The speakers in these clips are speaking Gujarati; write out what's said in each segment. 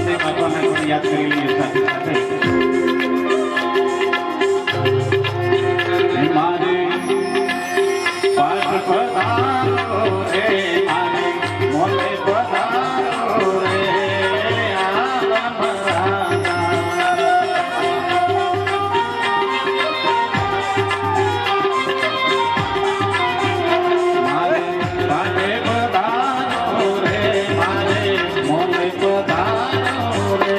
રામદેવ બાપાને પણ યાદ કરી લઈએ સાથે સાથે મારે પાઠ પધારો રે મારે મોલે પધારો રે આલમ મારે પાઠે પધારો રે મારે મોલે પધારો રે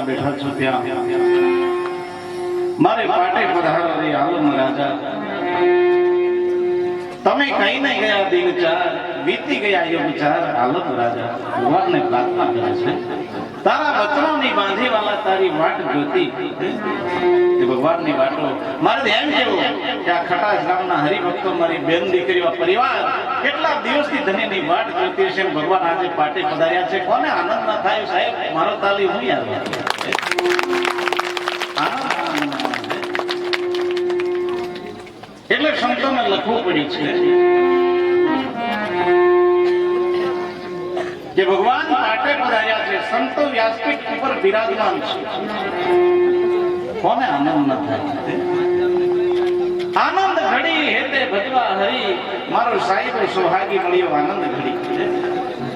બેઠા છો ત્યાં મારે પાટે પધારો રે આલમ રાજા તમે કઈ ન ગયા દિન ચાર વીતી ગયા યુગ ચાર આલમ રાજા ભગવાનને પ્રાર્થના કરે છે તારા વચનોની બાંધી વાલા તારી વાટ જોતી એ ભગવાનની વાટો મારે એમ કેવું કે આ ખટાસ ગામના હરિભક્તો મારી બેન દીકરીઓ પરિવાર કેટલા દિવસથી ધન્યની વાટ જોતી છે ભગવાન આજે પાટે પધાર્યા છે કોને આનંદ ના થાય સાહેબ મારો તાલી હું યાદ એટલે સંતોને લખવું પડી છે કે ભગવાન પાટે પધાર્યા છે સંતો વ્યાસપીઠ ઉપર બિરાજમાન છે કોને આનંદ ન થાય આનંદ ઘડી હેતે ભજવા હરી મારો સાહેબ સોહાગી મળ્યો આનંદ ઘડી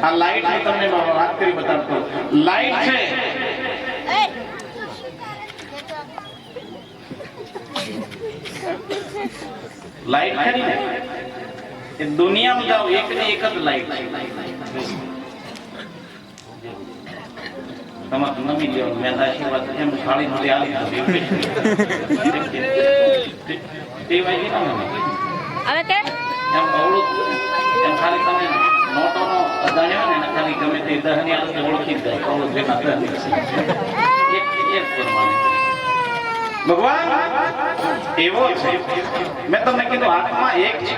આ લાઈટ ની તમને વાત કરી બતાવતો લાઈટ છે લાઈટ ખરી ને એ દુનિયામાં જાઓ એક ને એક જ લાઈટ છે તમારે નમી લ્યો મેં આશીર્વાદ એમ થાળી માંથી આવી તે વાગી ના હવે કે એમ અવળું એમ ખાલી તમે નોટોનો અજાણ્યો ને ખાલી ગમે તે દહની આલતે ઓળખી જાય અવળું જેના દહની એક પ્રમાણે ભગવાન એવો છે મેં તમને કીધું આત્મા એક છે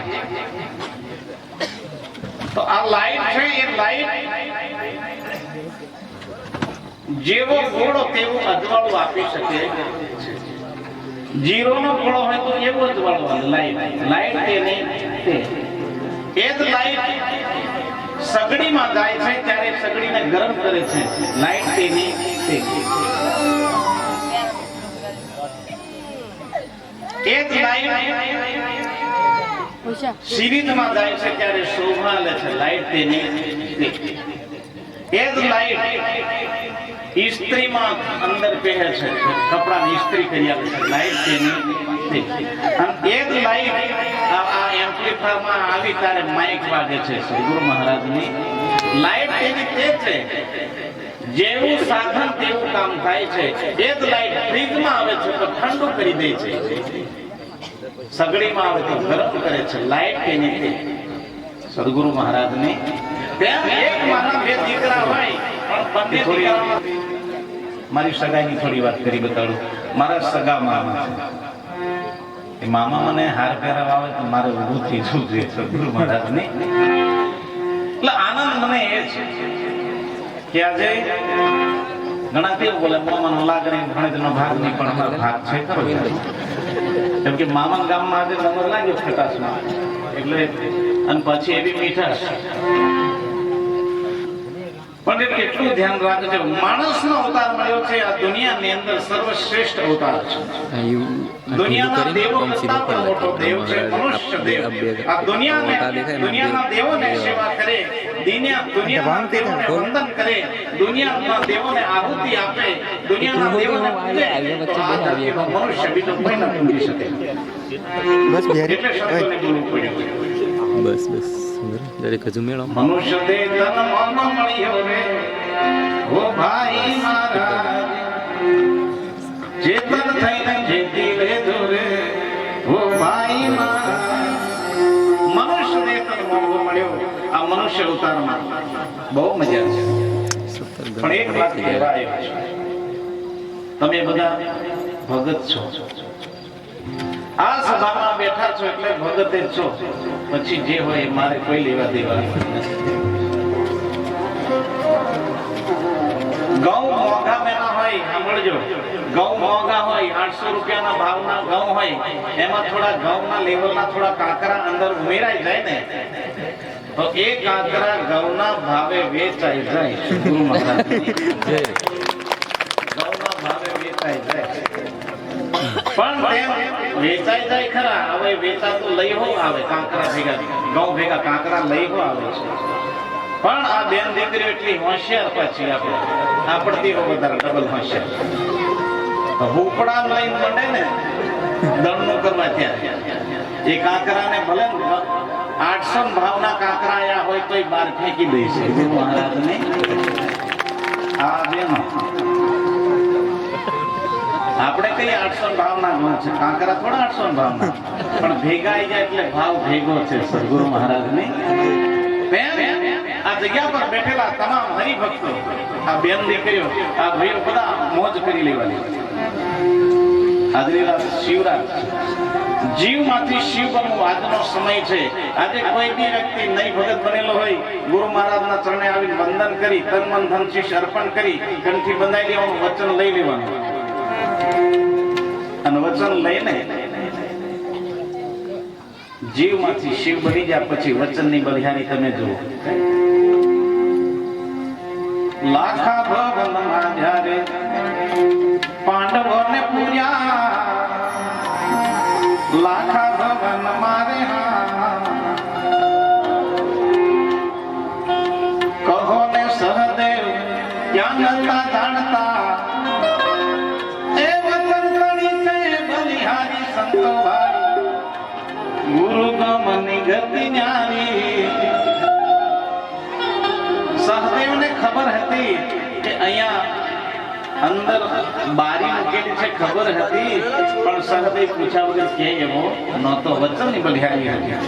તો આ લાઈટ છે એ લાઈટ જેવો ગોળો તેવું અજવાળું આપી શકે જીરો નો ગોળો હોય તો એવું અજવાળું લાઈટ તેની એ જ લાઈટ સગડીમાં જાય છે ત્યારે સગડીને ગરમ કરે છે લાઈટ તેની એ જ લાઈટ સિરીઝમાં જાય છે ત્યારે શોભા લે છે લાઈટ તેની એ જ લાઈટ ઇસ્ત્રીમાં અંદર પહેરે છે, કપડાની ઇસ્ત્રી કરી આપે છે, લાઈટ તેની અને એ જ લાઈટ આ એમ્પ્લીફાયરમાં આવી ત્યારે માઇક વાગે છે. સદગુરુ મહારાજની લાઈટ તેની તે છે, જેવું સાધન તેવું કામ થાય છે. એ જ લાઈટ ફ્રીજમાં આવે છે તો ઠંડુ કરી દે છે, સગડીમાં આવે તો ગરમ કરે છે. લાઈટ તેની તે સદગુરુ મહારાજની એક મારા બે દીકરા હોય બંને દીકરા. મારી સગાઈની થોડી વાત કરી બતાડું. મારા સગા મામા છે, એ મામા મને હાર પહેરાવા આવે તો મારે ઊભું થઈ જવું જોઈએ સદગુરુ મહારાજની. એટલે આનંદ મને એ છે કે આજે ઘણા કેવું બોલે મામાનો લાગણી ભણેજનો ભાગ નહીં પણ અમારો ભાગ છે ખરો. કેમ કે મામા ગામમાં આજે નંબર લાગ્યો ખટાશમાં એટલે અને પછી એવી મીઠાશ. પણ એટલું ધ્યાન રાખજો, માણસનો અવતાર મળ્યો છે આ દુનિયાની અંદર સર્વશ્રેષ્ઠ અવતાર છે. દુનિયાના દેવો કરતા પણ મોટો દેવ છે મનુષ્ય દેવ. આ દુનિયાના દેવોને સેવા કરે, દુનિયાના દેવોને વંદન કરે, દુનિયાના દેવોને આહુતિ આપે, દુનિયાના દેવોને પૂજે, તો આ ધરતીનો મનુષ્ય બીજો કોઈ ન પૂજી શકે. એટલે શબ્દોને બોલવું પડ્યું. બસ દરેક હજુ મેળો મનુષ્ય દે તન મન મળ્યો રે ઓ ભાઈ મારા, ચેતન થઈને જેતી લેજો રે ઓ ભાઈ મારા. મનુષ્ય દે તન મન મળ્યો આ મનુષ્ય અવતારમાં બહુ મજા છે. પણ એક વાત કહેવાય, તમે બધા ભગત છો, આ સભામાં બેઠા છો એટલે ભગત જ છો. પછી જે હોય મારે કોઈ લેવા દેવા ઘઉં મોંઘા મેના હોય, સાંભળજો, ઘઉં મોંઘા હોય, 800 રૂપિયાના ભાવના ઘઉં હોય, એમાં થોડા ઘઉંના લેવલના થોડા કાંકરા અંદર ઉમેરાઈ જાય ને તો એ કાંકરા ઘઉંના ભાવે વેચાઈ જાય. ગુરુ મહારાજની જય. ઘઉંના ભાવે વેચાઈ જાય. પણ વેચાઈ જાય ખરા. હવે વેચાતું લઈ હો આવે, કાંકરા ભેગા ઘઉં ભેગા કાંકરા લઈ હો આવે છે. પણ આ બેન દીકરીઓ એટલી હોશિયાર પાછી આપડતી વધારે ડબલ હોશિયાર. હુપડા લઈને મંડે ને દળનું કરવા ત્યાં એ કાંકરાને ભલે 800 ભાવના કાંકરા આયા હોય તો બહાર ફેંકી દે છે. ગુરુ મહારાજને આ બેનો આપણે કઈ 800 ભાવના ઘઉં છે, કાંકરા થોડા 800 ભાવના, પણ ભેગા આવી જાય એટલે ભાવ ભેગો છે. સદગુરુ મહારાજની આ જગ્યા પર બેઠેલા તમામ હરિભક્તો, આ બેન દીકરીઓ, આ ભાઈઓ બધા મોજ કરી લેવાની. હાજરીલા શિવરાજ જીવમાંથી શિવ બનવું આજનો સમય છે. આજે કોઈ બી વ્યક્તિ નહીં ભગત બનેલો હોય, ગુરુ મહારાજના ચરણે આવીને વંદન કરી, તન મન ધન શીશ અર્પણ કરી, કંઠી બંધાઈ લેવાનું, વચન લઈ લેવાનું અને વચન લઈને જીવમાંથી શિવ બની જાય. પછી વચનની બલિહારી તમે જુઓ. લાખા ભવનમાં જ્યારે પાંડવોને પૂર્યા, લાખા ભવન મારે કહો ને સહદેવ ક્યાં નતા જાણતા, એ વચન કણી છે બલિહારી સંતો ભાઈ, ગુરુ ગમની ગતિ ન્યારી. સહદેવને ખબર હતી કે અહીંયા અંદર બારી મૂકેલી છે, ખબર હતી, પણ સહદેવ પૂછ્યા વગર કે એવો નહોતો. વચનની બલિહારી હતી.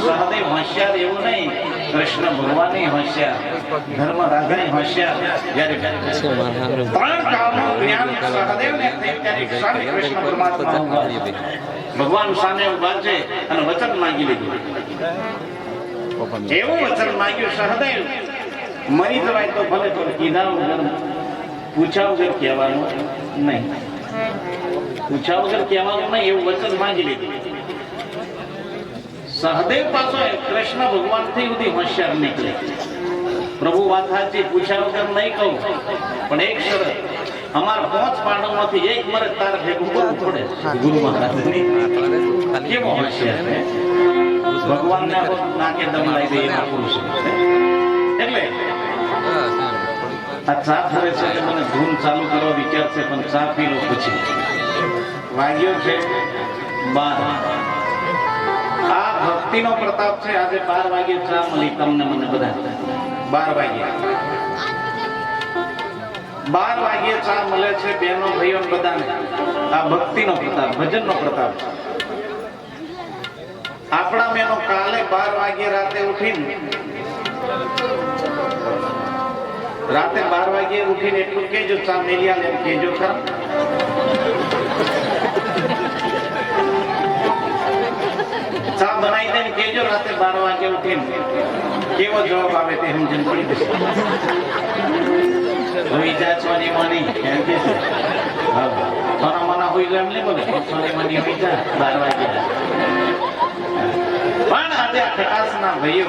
સહદેવ હોશિયાર એવું નહીં, કૃષ્ણ ભગવાન હોશિયાર, ધર્મ રાજા હોશિયાર. જ્યારે 3 કાળનું જ્ઞાન સહદેવને થયું ત્યારે સામે કૃષ્ણ પરમાત્મા ભગવાન સામે ઉભા છે અને વચન માંગી લીધું. એવું વચન માંગ્યું સહદેવ, મરી જવાય તો ભલે, પણ કીધા વગર પૂછા વગર કહેવાનું નહીં, પૂછા વગર કહેવાનું નહીં, એવું વચન માંગી લીધું. સહદેવ પાછો કૃષ્ણ ભગવાન થી બધી હોશિયાર નીકળે. પ્રભુ વાત સાચી, પૂછ્યા વગર નહીં કહું, પણ એક શરત, અમારા 5 પાંડવમાંથી એક મરે તારે ભેગું કરવું પડે ગુરુ મહારાજની કેવો હોશિયાર છે ભગવાનને નાકે દમ લાવી દે એના પુરુષ એટલે આ ચા ફરે છે એટલે મને ધૂન ચાલુ કરવા વિચાર છે પણ ચા પી લો પછી વાગ્યો છે 12 આ ભક્તિનો પ્રતાપ છે આજે 12 વાગે ચા મળી તમને મને બધા 12 વાગે 12 વાગે ચા મળે છે બેનો ભાઈઓ બધાને આ ભક્તિનો પ્રતાપ ભજનનો પ્રતાપ છે આપણા મેનો કાલે 12 વાગે રાતે ઉઠીને 12 વાગે ઉઠીને એટલું કેજો ચા મેલિયા લે કેજો ખરા ચા બનાવી દે કેજો રાતે 12 વાગે ઉઠીને કેવો જવાબ આવે તે સમજણ પડી જશે હોઈ જા છોની માની એમ કે છે છોના માના હોઈ જાય એમ નહીં બોલે છોની માની હોઈ જા 12 વાગે પણ આજે આ ખટાસના ભાઈઓ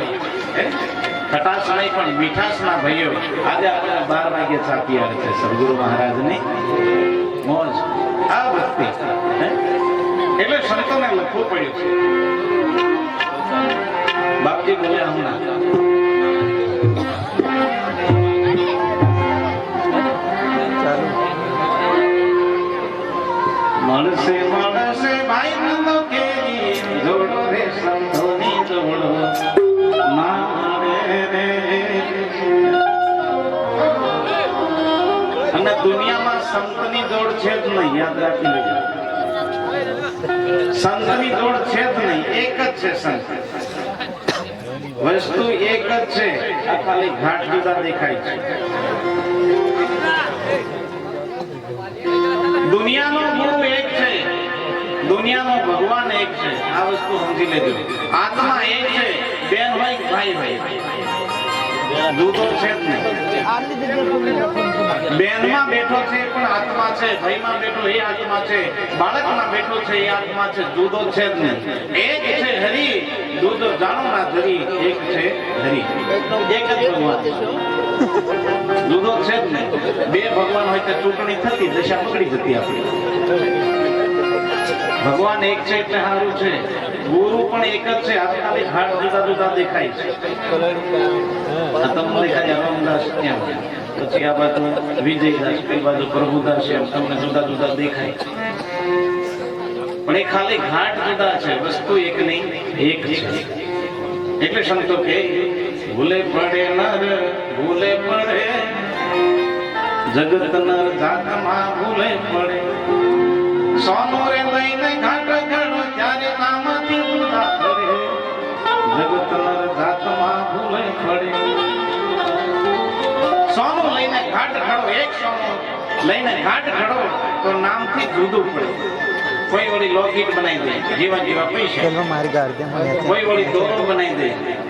ખટાસ નહીં પણ મીઠાસના ભાઈઓ આજે આપણે 12 વાગે ચા પીવાડે છે સદગુરુ મહારાજની મોજ આ ભક્તિ એટલે સંતોને લખવું પડ્યું છે બાપજી બોલ્યા હમણાં મળશે મળશે ભાઈ નંદો કેરી જોડો રે સંતોની જોડો મારે રે અને દુનિયામાં સંતની જોડ છે જ નહીં યાદ રાખી લેજો સંતની જોડ છે જ નહીં એક જ છે સંત વસ્તુ એક જ છે આ ખાલી ઘાટ જુદા દેખાય છે દુનિયાનો ગુરુ એક છે દુનિયાનો ભગવાન એક છે આ વસ્તુ સમજી લેજો આત્મા એક છે બેન હોય ભાઈ હોય જુદો છે જ નહીં બેનમાં બેઠો છે પણ આત્મા છે ભાઈમાં બેઠો એ આત્મા છે બાળકમાં બેઠો છે એ આત્મા છે જુદો છે જ નહીં એક છે હરી જુદો જાણો ના ધરી એક છે હરી એક જ ભગવાન જુદો છે જ નહીં બે ભગવાન હોય તો ચૂંટણી થતી દશા પકડી જતી આપણી ભગવાન એક છે એટલે સારું છે ગુરુ પણ એક જ છે આ ખાલી ઘાટ જુદા જુદા દેખાય છે તમને દેખાય રામદાસ ત્યાં પછી આ બાજુ વિજયદાસ કઈ બાજુ પ્રભુદાસ એમ તમને જુદા જુદા દેખાય પણ એ ખાલી ઘાટ જુદા છે વસ્તુ એક નહીં એક છે એટલે સંતો કે ભૂલે પડે નર ભૂલે પડે જગત નર જાતમાં ભૂલે પડે સોનો રે લઈને ઘાટ ઘડો ત્યારે નામથી જુદા કરે જગત નર જાતમાં ભૂલે પડે સોનું લઈને ઘાટ ઘડો એક સોનું લઈને ઘાટ ઘડો તો નામથી જુદું પડે કોઈ વળી લોકીટ બનાવી દે જીવા જીવા પૈસા કોઈ વળી દોરો બનાવી દે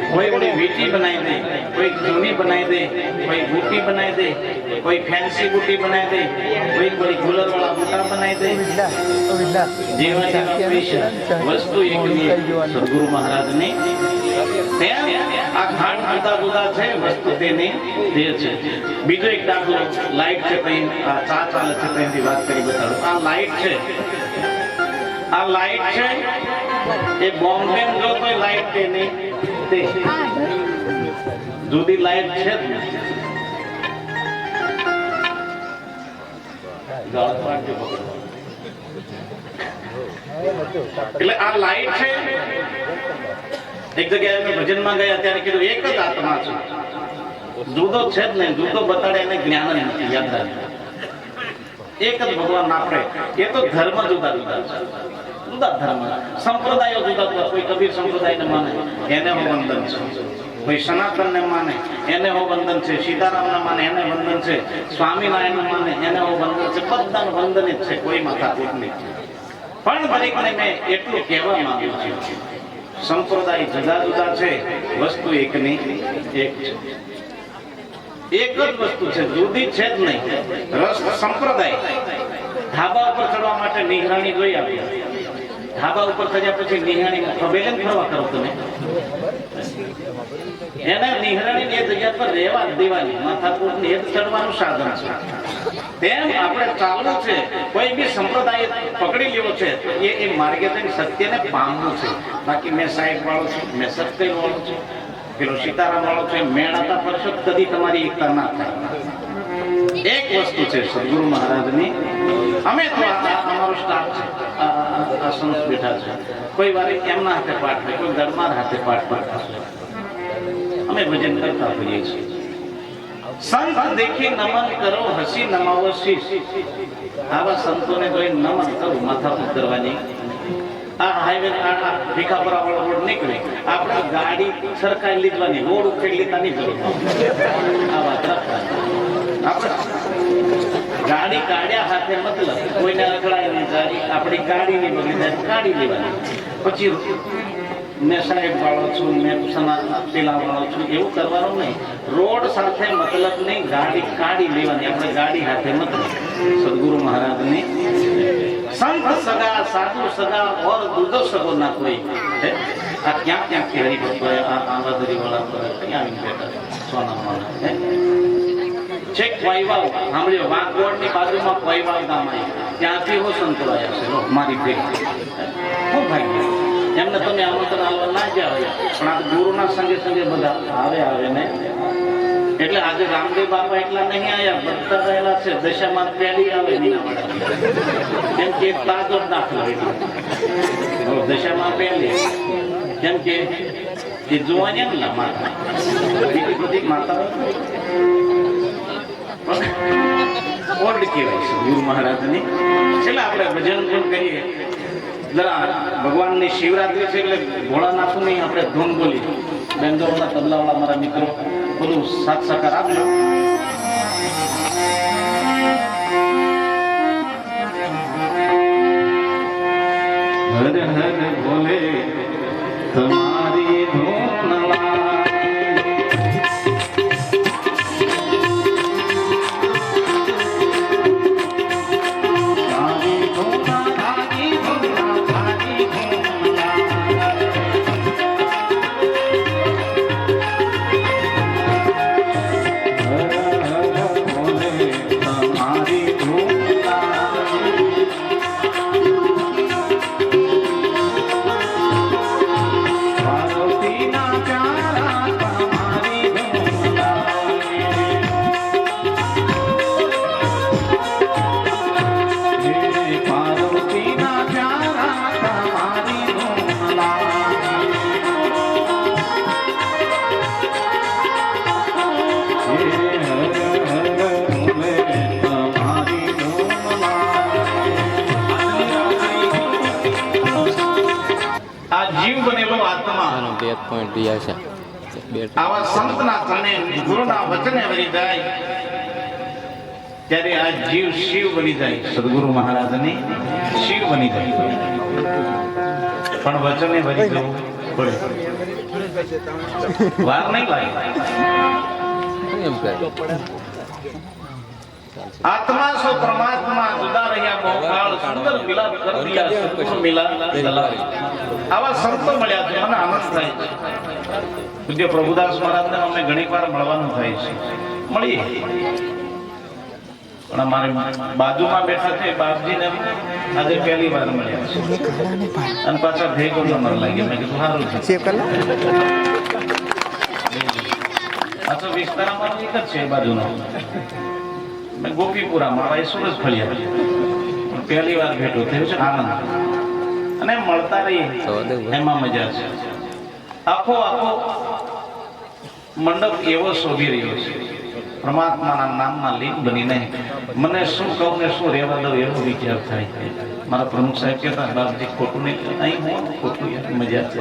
કોઈ વળી વીટી બનાવી દે કોઈ જૂની બનાવી દે કોઈ બુટી બનાવી દે કોઈ ફેન્સી બુટી બનાવી દે કોઈ વળી ગુલર વાળા બુટા બનાવી દે જીવા જીવા પૈસા વસ્તુ એકની સદગુરુ મહારાજની આ ઘાટ જુદા જુદા છે વસ્તુ તેની તે છે બીજો એક દાખલો લાઈટ છે કઈ આ ચા ચાલે છે તેની વાત કરી બતાડું આ લાઈટ છે આ લાઈટ છે એ બોમ્બે જો કોઈ લાઈટ તે નહીં તે જુદી લાઈટ છે એટલે આ લાઈટ છે એક જગ્યાએ અમે ભજનમાં ગયા ત્યારે કીધું એક જ આત્મા છે જુદો છે જ નહીં જુદો બતાડે એને જ્ઞાન નથી યાદ રાખે એક જ ભગવાન આપણે એ તો ધર્મ જુદા જુદા છે જુદા ધર્મ સંપ્રદાયો જુદા જુદા કોઈ કબીર સંપ્રદાયને માને એને હો વંદન છે કોઈ સનાતનને માને એને હો વંદન છે સીતારામને માને એને વંદન છે સ્વામિનારાયણ માને એને હો વંદન છે બધાને વંદન જ છે કોઈ માથાકૂટ નહીં પણ દરેકને મેં એટલું કહેવા માંગ્યું છે સંપ્રદાય જુદા જુદા છે વસ્તુ એકની એક છે એક જ વસ્તુ છે જુદી છે જ નહીં રસ સંપ્રદાય ધાબા ઉપર ચડવા માટે નિહરાણી જોઈ આપી ધાબા ઉપર ચડ્યા પછી નિહરાણી ખબેલે ફરવા કરો તમે એને નિહરાણી એ જગ્યા પર રહેવા દેવાની માથાકૂટ એ જ ચડવાનું સાધન છે તેમ આપણે ચાલવું છે. કોઈ બી સંપ્રદાય પકડી લેવો છે તો એ માર્ગે થઈને સત્યને પામવું છે. બાકી મેં સાહેબ વાળો છું, મેં સત્ય વાળો છું, પેલો સીતારામ વાળો છે, મેળાતા પરશો કદી તમારી એકતા ના થાય. એક વસ્તુ છે સદગુરુ મહારાજની, અમે તો અમારો સ્ટાફ છે, આ સંત બેઠા છે, કોઈ વાર એમના હાથે પાઠ હોય, કોઈ દરબાર હાથે પાઠ પાડતા હોય, અમે ભજન કરતા હોઈએ છીએ. સંત દેખી નમન કરો, હસી નમાવો શીશ. આવા સંતોને જોઈ નમન કરું, માથા પર કરવાની. આ હાઈવે ભીખાપુરા વાળો રોડ નીકળે, આપણે ગાડી સરકારી લીધવાની, રોડ ઉખેડી લીધા નહીં જરૂર. આ વાત આપણે ગાડી કાઢ્યા હાથે મતલબ, કોઈને અકળાય નહીં, ગાડી આપણી ગાડી ની બગડી જાય, કાઢી લેવાની. પછી મેં સાહેબ વાળો છું, મેં પેલા વાળો છું, એવું કરવાનું નહીં. રોડ સાથે મતલબ નહીં, ગાડી કાઢી લેવાની, આપણે ગાડી હાથે મતલબ. સદગુરુ મહારાજની સંત સગા, સાધુ સગા, ઓર દૂધો સગો ના કોઈ. આ ક્યાં ક્યાંથી હરિભક્તો આંબાદરી વાળા ક્યાં આવીને બેઠા સોનામાં છેક પૈવાવ સાંભળ્યો, વાંકવડ ની બાજુમાં પૈવાવ ગામ આવ્યું, ત્યાંથી હો સંતો આવ્યા છે મારી ભેગી. શું ભાઈ એમને તમે આમંત્રણ આવવા ના જાવ, પણ આ ગુરુના સંગે સંગે બધા આવે ને. એટલે આજે રામદેવ બાપા એટલા નહીં આવ્યા, બધા રહેલા છે. દશામાં પહેલી આવે મીનાવાડા, કેમ કે એક તાજો જ દાખલો એટલો. દશામાં પહેલી કેમ કે એ જોવાની ને માતા, બીજી બધી માતા ઓલ્ડ કહેવાય છે ગુરુ મહારાજની. છેલ્લે આપણે ભજન પણ કરીએ. જરા ભગવાનની શિવરાત્રી છે એટલે ભોળાનાથું નહીં આપણે ધૂન બોલી. બેંગલોરના તબલાવાળા મારા મિત્રો બધું સાથ સહકાર આપજો. હર હર બોલે તમારી ધૂન આવા સંતના તને ગુરુના વચને વળી જાય ત્યારે આ જીવ શિવ બની જાય. સદગુરુ મહારાજની શિવ બની જાય, પણ વચને વળી જવું પડે, વાર નહીં લાગે. આત્મા સો પરમાત્મા જુદા રહ્યા બહુકાળ, સુંદર મિલાપ કર દિયા સદગુરુ મિલા દલાલ. આવા સંતો મળ્યા છે, મને આનંદ થાય છે. પૂજ્ય પ્રભુદાસ મહારાજને અમે ઘણી વાર મળવાનું થાય છે, મળીએ. પણ અમારે બાજુમાં બેઠા છે બાપજીને આજે પહેલી વાર મળ્યા છે, અને પાછા ભેગો નંબર લાગ્યો. મેં કીધું સારું છે. પાછો વિસ્તાર અમારો એક જ છે બાજુનો, ગોપીપુરા મારા સુરજ ફળિયા. પહેલી વાર ભેટો થયો છે, આનંદ. અને મળતા રહીએ એમાં મજા છે. આખો મંડપ એવો શોભી રહ્યો છે, પરમાત્માના નામમાં લીન બનીને મને શું કહું ને શું રહેવા દઉં એવો વિચાર થાય. મારા પ્રમુખ સાહેબ કહેતા, બાપજી ખોટું નહીં, અહીં હું ખોટું, મજા છે.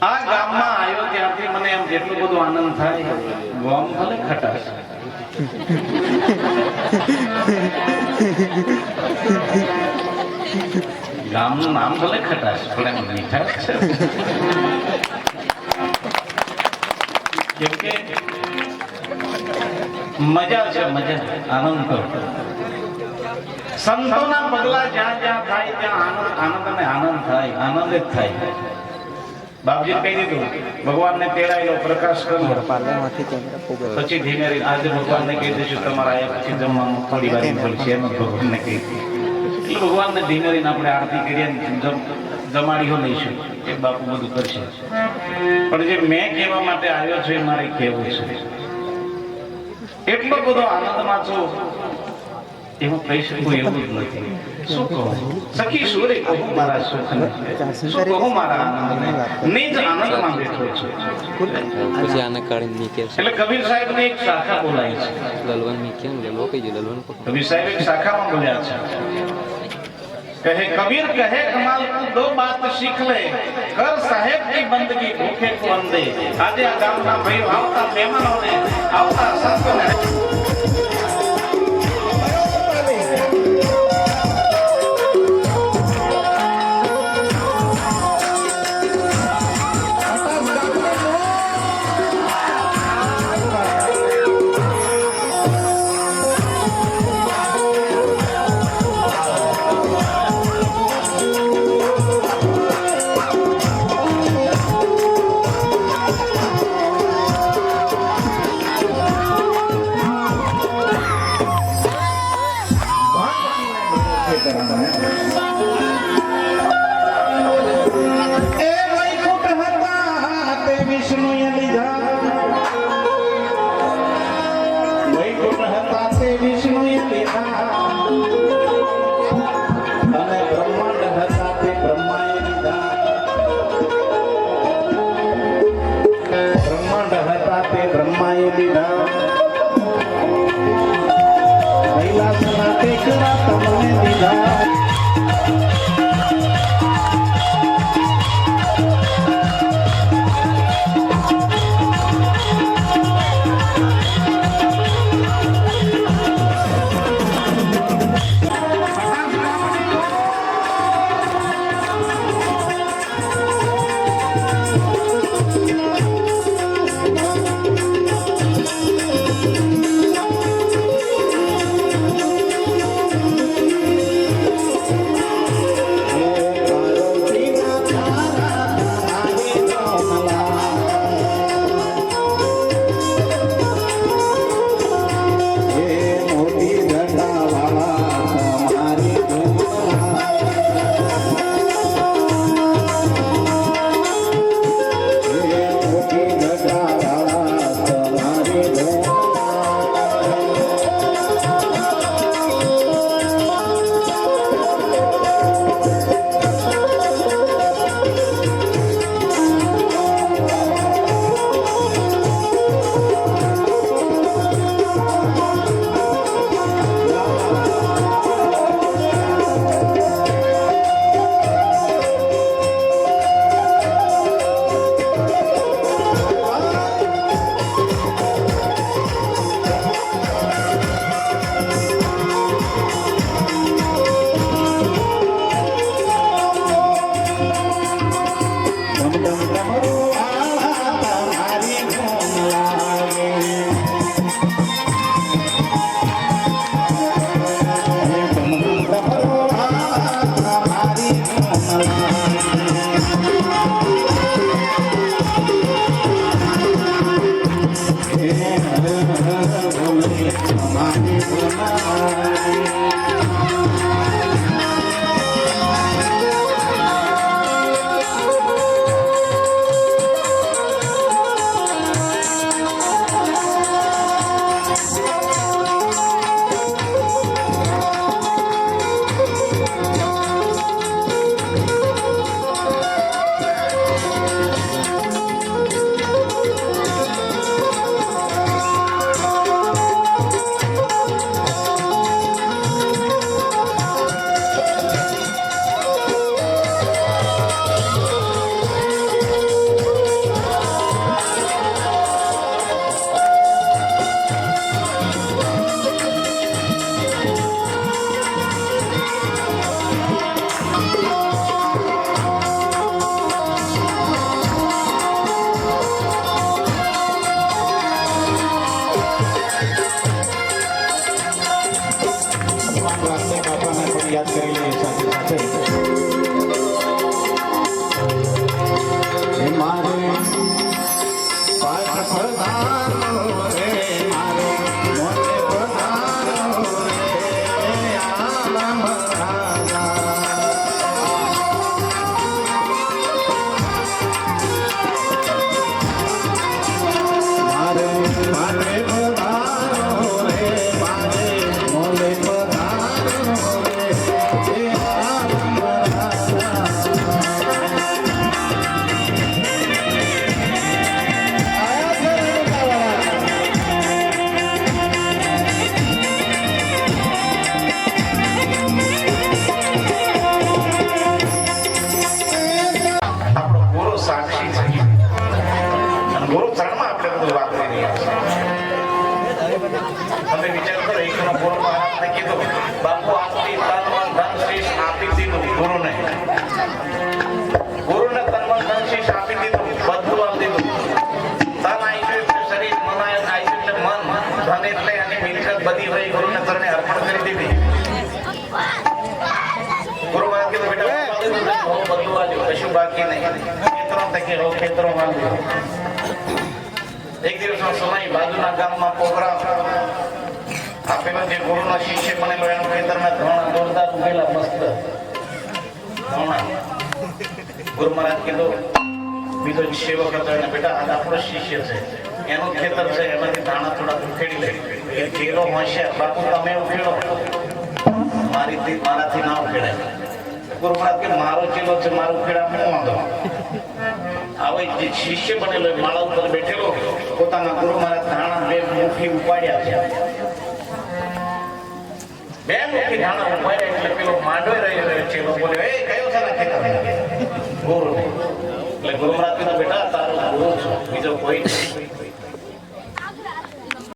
આ ગામમાં આવ્યો ત્યારથી મને એમ જેટલું બધું આનંદ થાય, ગામ ભલે ખટાશ, ગામનું નામ ભલે ખટાશ પણ એમ મીઠાશ છે. કેમ કે મજા છે, મજા, આનંદ કરો. સંતોના પગલા જ્યાં જ્યાં થાય ત્યાં આનંદ અને આનંદ થાય, આનંદ જ થાય. બાપજી કહી દીધું ભગવાનને તેડાયેલો પ્રકાશ કરો પાર્લરમાંથી કેમેરા ફોગો પછી ધીમે ધીમે આજે ભગવાનને કહી દઈશું તમારા આયા પછી જમવાનું થોડી વાર મળશે એમ ભગવાનને કહી એટલે ભગવાનને ધીમે ધીમે આપણે આરતી કરીએ ને જમાડીઓ લઈશું એ બાપુ બધું કરશે પણ જે મેં કહેવા માટે આવ્યો છું એ મારે કહેવું છે એટલો બધો આનંદમાં છું એવું કહી શકું એવું જ નથી શું કહું સખી સુરે કહું મારા સુખને શું કહું મારા આનંદને નિજ આનંદમાં બેઠો છું પછી આને કાઢીને નીકે એટલે કબીર સાહેબ ને એક શાખા બોલાય છે લલવન નીકે ને લેલો કઈ જો લલવન પકડ કબીર સાહેબ એક શાખામાં બોલ્યા છે કહે કબીર કહે કમાલ તું દો બાત શીખ લે કર સાહેબ की बंदगी भूखे को अंदे આજે આ ગામના ભાઈઓ આવતા મહેમાનોને આવતા સંતોને આપણો ગુરુ સાક્ષી છે અને ગુરુ ચરણમાં આપણે બધું વાપરી રહ્યા છીએ. તમે વિચાર કરો, એકનો ગુરુ મહારાજને કીધું, બાપુ આપતી તન મન ધન શીશ આપી દીધું ગુરુને. ગુરુને તન મન ધન શીશ આપી દીધું, બધું આપી દીધું. તન આપ્યું એટલે શરીર, મન આપ્યું એટલે મન, ધન એટલે એની મિલકત બધી હોય ગુરુને ચરણે અર્પણ કરી દીધી. ગુરુ મહારાજ કીધું, બેટા બધું આજુ, કશું બાકી નહીં. ખેતરો તકે રહો, ખેતરો વાંધો. એક દિવસનો સમય, બાજુના ગામમાં પ્રોગ્રામ આપેલો. જે ગુરુનો શિષ્ય બનેલો એનો ખેતરમાં ધોણા દોરદાર ઉગેલા મસ્ત ધોણા. ગુરુ મહારાજ કીધું, બીજો સેવક હતો એને, બેટા આ આપણો શિષ્ય છે, એનું ખેતર છે, એમાંથી ધાણા થોડા ઉખેડી લે. એ કેલો હોશિયાર, બાપુ તમે ઉખેડો, મારાથી ના ઉખેડાય. ગુરુ મહારાજ કે મારો ચેલો છે, મારું ખેડા હું વાંધો. હવે જે શિષ્ય બનેલો માળા ઉપર બેઠેલો, પોતાના ગુરુ મહારાજ ધાણા બે મુઠ્ઠી ઉપાડ્યા છે. બે મુઠ્ઠી ધાણા ઉપાડ્યા એટલે પેલો માંડો રહ્યો ચેલો બોલે, એ કયો છે ને ખેતર? ગુરુ. એટલે ગુરુ મહારાજ કીધું, બેટા તારો ગુરુ છો, બીજો કોઈ નહીં.